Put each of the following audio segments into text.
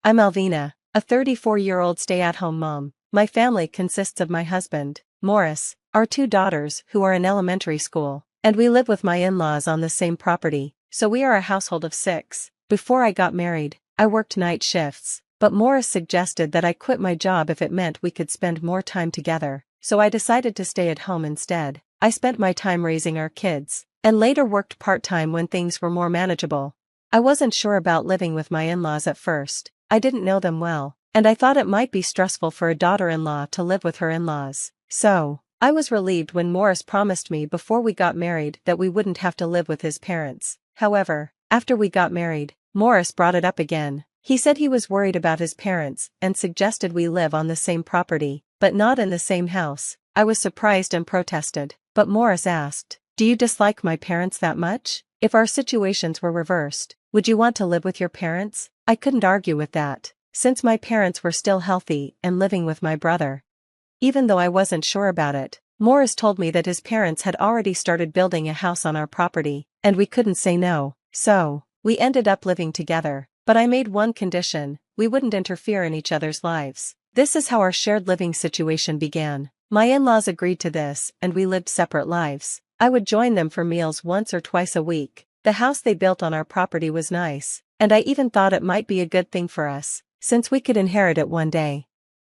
I'm Alvina, a 34-year-old stay-at-home mom. My family consists of my husband, Morris, our two daughters who are in elementary school, and we live with my in-laws on the same property, so we are a household of 6. Before I got married, I worked night shifts, but Morris suggested that I quit my job if it meant we could spend more time together, so I decided to stay at home instead. I spent my time raising our kids, and later worked part-time when things were more manageable. I wasn't sure about living with my in-laws at first. I didn't know them well, and I thought it might be stressful for a daughter-in-law to live with her in-laws. So, I was relieved when Morris promised me before we got married that we wouldn't have to live with his parents. However, after we got married, Morris brought it up again. He said he was worried about his parents and suggested we live on the same property, but not in the same house. I was surprised and protested, but Morris asked, "Do you dislike my parents that much? If our situations were reversed, would you want to live with your parents?" I couldn't argue with that, since my parents were still healthy and living with my brother. Even though I wasn't sure about it, Morris told me that his parents had already started building a house on our property, and we couldn't say no, so we ended up living together. But I made one condition: we wouldn't interfere in each other's lives. This is how our shared living situation began. My in-laws agreed to this, and we lived separate lives. I would join them for meals once or twice a week. The house they built on our property was nice, and I even thought it might be a good thing for us, since we could inherit it one day.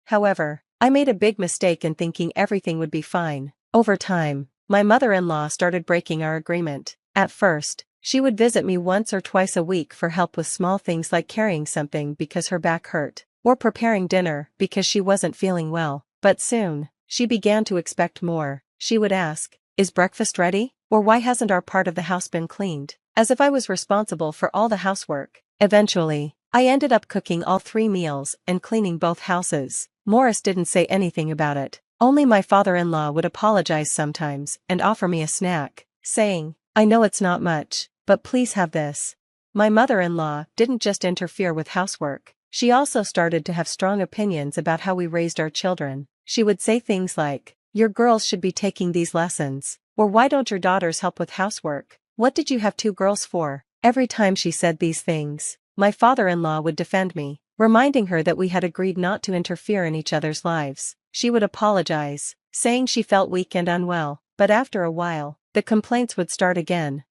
However, I made a big mistake in thinking everything would be fine. Over time, my mother-in-law started breaking our agreement. At first, she would visit me once or twice a week for help with small things like carrying something because her back hurt, or preparing dinner because she wasn't feeling well. But soon, she began to expect more. She would ask, "Is breakfast ready?" Or "Why hasn't our part of the house been cleaned?" As if I was responsible for all the housework. Eventually, I ended up cooking all 3 meals and cleaning both houses. Morris didn't say anything about it. Only my father-in-law would apologize sometimes and offer me a snack, saying, "I know it's not much, but please have this." My mother-in-law didn't just interfere with housework. She also started to have strong opinions about how we raised our children. She would say things like, "Your girls should be taking these lessons," or "Why don't your daughters help with housework? What did you have 2 girls for?" Every time she said these things, my father-in-law would defend me, reminding her that we had agreed not to interfere in each other's lives. She would apologize, saying she felt weak and unwell, but after a while, the complaints would start again.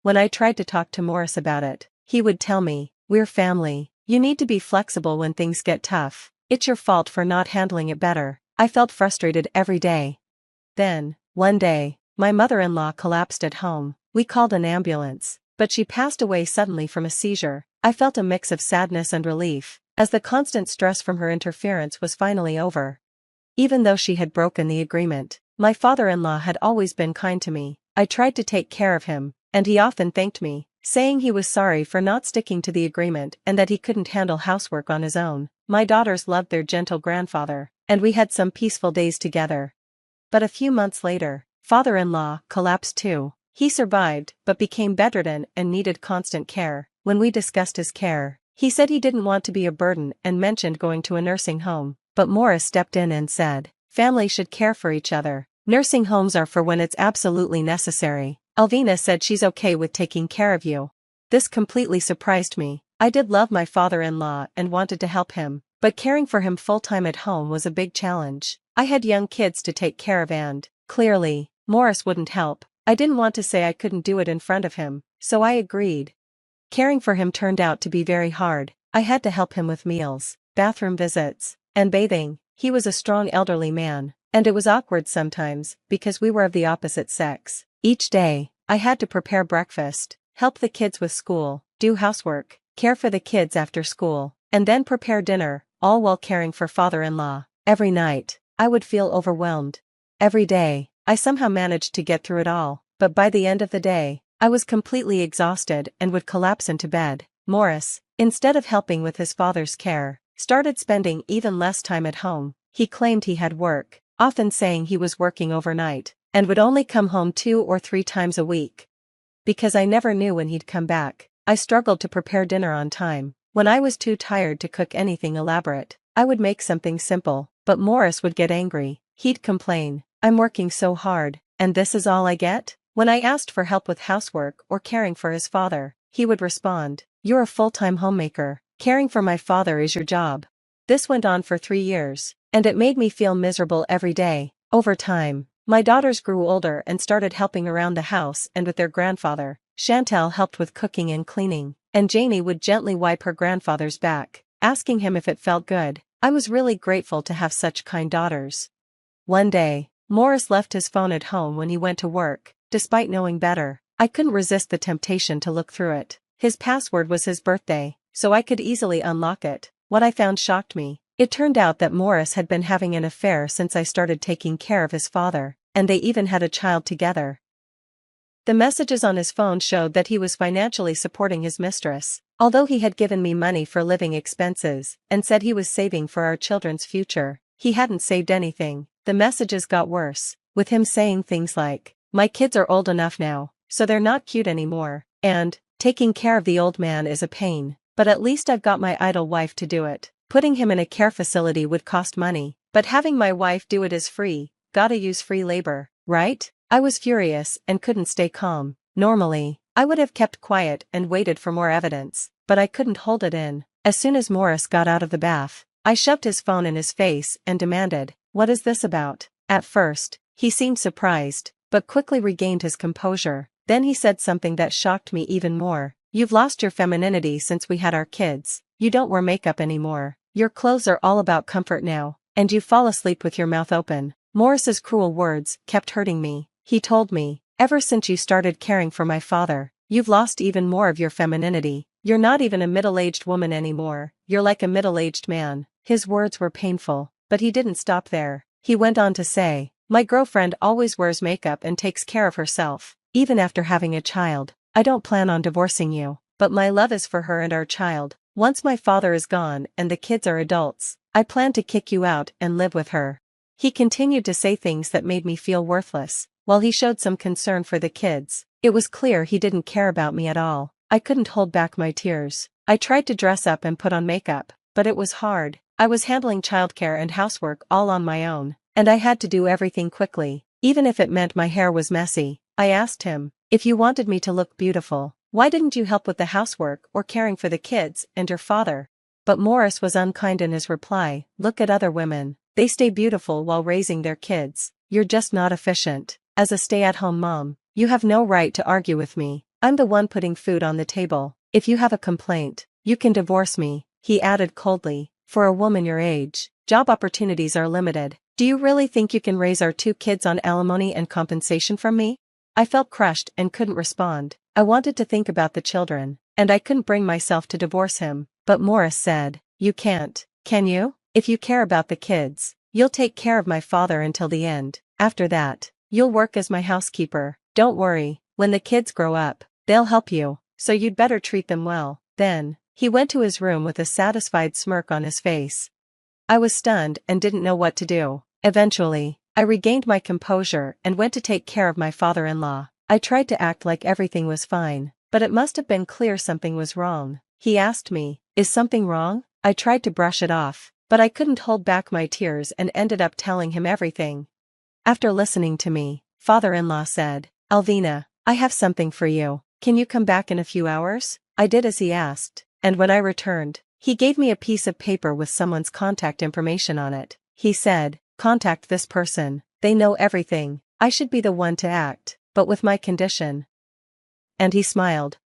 When I tried to talk to Morris about it, he would tell me, "We're family. You need to be flexible when things get tough. It's your fault for not handling it better." I felt frustrated every day. Then, one day, my mother-in-law collapsed at home. We called an ambulance, but she passed away suddenly from a seizure. I felt a mix of sadness and relief, as the constant stress from her interference was finally over. Even though she had broken the agreement, my father-in-law had always been kind to me. I tried to take care of him, and he often thanked me, saying he was sorry for not sticking to the agreement and that he couldn't handle housework on his own. My daughters loved their gentle grandfather, and we had some peaceful days together. But a few months later, father-in-law collapsed too. He survived, but became bedridden and needed constant care. When we discussed his care, he said he didn't want to be a burden and mentioned going to a nursing home. But Morris stepped in and said, "Families should care for each other. Nursing homes are for when it's absolutely necessary. Alvina said she's okay with taking care of you." This completely surprised me. I did love my father-in-law and wanted to help him, but caring for him full-time at home was a big challenge. I had young kids to take care of and, clearly, Morris wouldn't help. I didn't want to say I couldn't do it in front of him, so I agreed. Caring for him turned out to be very hard. I had to help him with meals, bathroom visits, and bathing. He was a strong elderly man, and it was awkward sometimes because we were of the opposite sex. Each day, I had to prepare breakfast, help the kids with school, do housework, care for the kids after school, and then prepare dinner, all while caring for father-in-law. Every night, I would feel overwhelmed. Every day, I somehow managed to get through it all, but by the end of the day, I was completely exhausted and would collapse into bed. Morris, instead of helping with his father's care, started spending even less time at home. He claimed he had work, often saying he was working overnight, and would only come home 2 or 3 times a week. Because I never knew when he'd come back, I struggled to prepare dinner on time. When I was too tired to cook anything elaborate, I would make something simple, but Morris would get angry. He'd complain, "I'm working so hard, and this is all I get?" When I asked for help with housework or caring for his father, he would respond, "You're a full-time homemaker. Caring for my father is your job. This went on for 3 years, and it made me feel miserable every day. Over time, my daughters grew older and started helping around the house and with their grandfather. Chantel helped with cooking and cleaning, and Janie would gently wipe her grandfather's back, asking him if it felt good. I was really grateful to have such kind daughters. One day, Morris left his phone at home when he went to work. Despite knowing better, I couldn't resist the temptation to look through it. His password was his birthday, so I could easily unlock it. What I found shocked me. It turned out that Morris had been having an affair since I started taking care of his father, and they even had a child together. The messages on his phone showed that he was financially supporting his mistress, although he had given me money for living expenses, and said he was saving for our children's future. He hadn't saved anything. The messages got worse, with him saying things like, "My kids are old enough now, so they're not cute anymore," and, "Taking care of the old man is a pain, but at least I've got my idle wife to do it." Putting him in a care facility would cost money, but having my wife do it is free. Gotta use free labor, right? I was furious and couldn't stay calm. Normally, I would have kept quiet and waited for more evidence, but I couldn't hold it in. As soon as Morris got out of the bath, I shoved his phone in his face and demanded, "What is this about?" At first, he seemed surprised, but quickly regained his composure. Then he said something that shocked me even more. "You've lost your femininity since we had our kids. You don't wear makeup anymore. Your clothes are all about comfort now, and you fall asleep with your mouth open." Morris's cruel words kept hurting me. He told me, "Ever since you started caring for my father, you've lost even more of your femininity. You're not even a middle-aged woman anymore, you're like a middle-aged man." His words were painful, but he didn't stop there. He went on to say, "My girlfriend always wears makeup and takes care of herself, even after having a child. I don't plan on divorcing you, but my love is for her and our child. Once my father is gone and the kids are adults, I plan to kick you out and live with her." He continued to say things that made me feel worthless. While he showed some concern for the kids, it was clear he didn't care about me at all. I couldn't hold back my tears. I tried to dress up and put on makeup, but it was hard. I was handling childcare and housework all on my own, and I had to do everything quickly, even if it meant my hair was messy. I asked him, "If you wanted me to look beautiful, why didn't you help with the housework or caring for the kids and your father?" But Morris was unkind in his reply. "Look at other women. They stay beautiful while raising their kids. You're just not efficient. As a stay-at-home mom, you have no right to argue with me. I'm the one putting food on the table. If you have a complaint, you can divorce me." He added coldly, "For a woman your age, job opportunities are limited. Do you really think you can raise our 2 kids on alimony and compensation from me?" I felt crushed and couldn't respond. I wanted to think about the children, and I couldn't bring myself to divorce him. But Morris said, "You can't, can you? If you care about the kids, you'll take care of my father until the end. After that, you'll work as my housekeeper. Don't worry, when the kids grow up, they'll help you, so you'd better treat them well." Then, he went to his room with a satisfied smirk on his face. I was stunned and didn't know what to do. Eventually, I regained my composure and went to take care of my father-in-law. I tried to act like everything was fine, but it must have been clear something was wrong. He asked me, "Is something wrong?" I tried to brush it off, but I couldn't hold back my tears and ended up telling him everything. After listening to me, father-in-law said, "Alvina, I have something for you. Can you come back in a few hours?" I did as he asked, and when I returned, he gave me a piece of paper with someone's contact information on it. He said, "Contact this person, they know everything. I should be the one to act, but with my condition." And he smiled.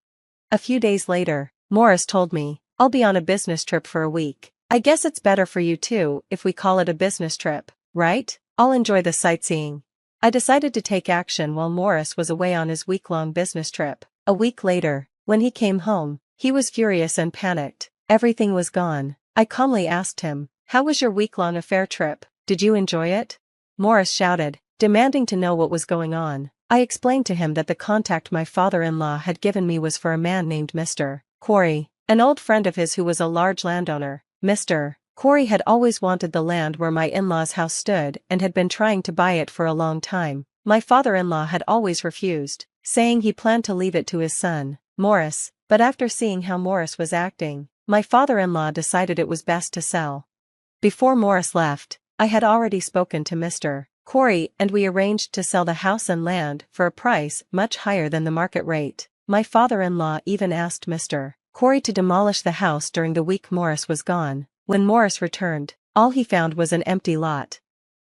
A few days later, Morris told me, "I'll be on a business trip for a week. I guess it's better for you too if we call it a business trip, right? I'll enjoy the sightseeing." I decided to take action while Morris was away on his week-long business trip. A week later, when he came home, he was furious and panicked. Everything was gone. I calmly asked him, "How was your week-long affair trip? Did you enjoy it?" Morris shouted, demanding to know what was going on. I explained to him that the contact my father-in-law had given me was for a man named Mr. Corey, an old friend of his who was a large landowner. Mr. Corey had always wanted the land where my in-laws' house stood and had been trying to buy it for a long time. My father-in-law had always refused, saying he planned to leave it to his son, Morris, but after seeing how Morris was acting, my father-in-law decided it was best to sell. Before Morris left, I had already spoken to Mr. Corey and we arranged to sell the house and land for a price much higher than the market rate. My father-in-law even asked Mr. Corey to demolish the house during the week Morris was gone. When Morris returned, all he found was an empty lot.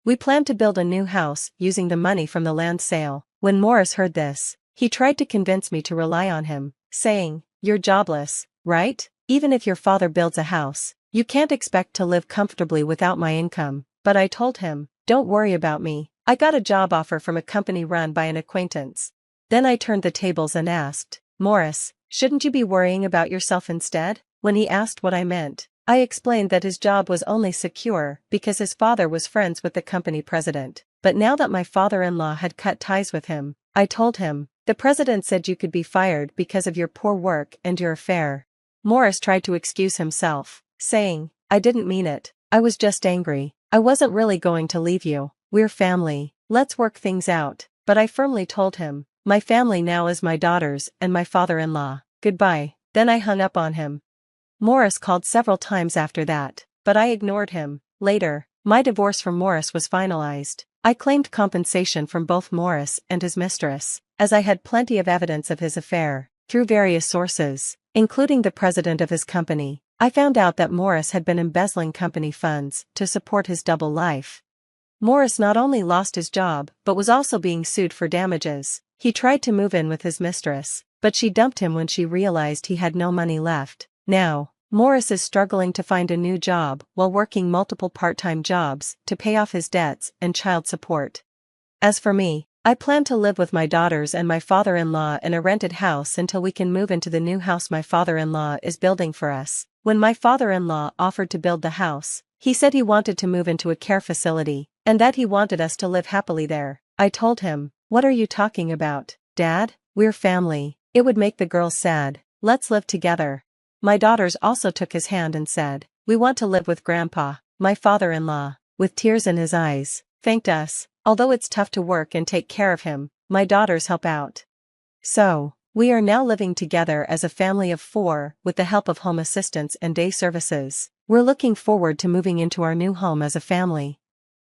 We planned to build a new house using the money from the land sale. When Morris heard this, he tried to convince me to rely on him, saying, "You're jobless, right? Even if your father builds a house, you can't expect to live comfortably without my income." But I told him, "Don't worry about me. I got a job offer from a company run by an acquaintance." Then I turned the tables and asked, "Morris, shouldn't you be worrying about yourself instead?" When he asked what I meant, I explained that his job was only secure because his father was friends with the company president. But now that my father-in-law had cut ties with him, I told him, "The president said you could be fired because of your poor work and your affair." Morris tried to excuse himself, saying, "I didn't mean it. I was just angry. I wasn't really going to leave you. We're family. Let's work things out." But I firmly told him, "My family now is my daughters and my father-in-law. Goodbye." Then I hung up on him. Morris called several times after that, but I ignored him. Later, my divorce from Morris was finalized. I claimed compensation from both Morris and his mistress, as I had plenty of evidence of his affair. Through various sources, including the president of his company, I found out that Morris had been embezzling company funds to support his double life. Morris not only lost his job but was also being sued for damages. He tried to move in with his mistress, but she dumped him when she realized he had no money left. Now, Morris is struggling to find a new job while working multiple part-time jobs to pay off his debts and child support. As for me, I plan to live with my daughters and my father-in-law in a rented house until we can move into the new house my father-in-law is building for us. When my father-in-law offered to build the house, he said he wanted to move into a care facility, and that he wanted us to live happily there. I told him, "What are you talking about, Dad? We're family. It would make the girls sad. Let's live together." My daughters also took his hand and said, "We want to live with Grandpa." My father-in-law, with tears in his eyes, thanked us. Although it's tough to work and take care of him, my daughters help out. So, we are now living together as a family of 4 with the help of home assistance and day services. We're looking forward to moving into our new home as a family.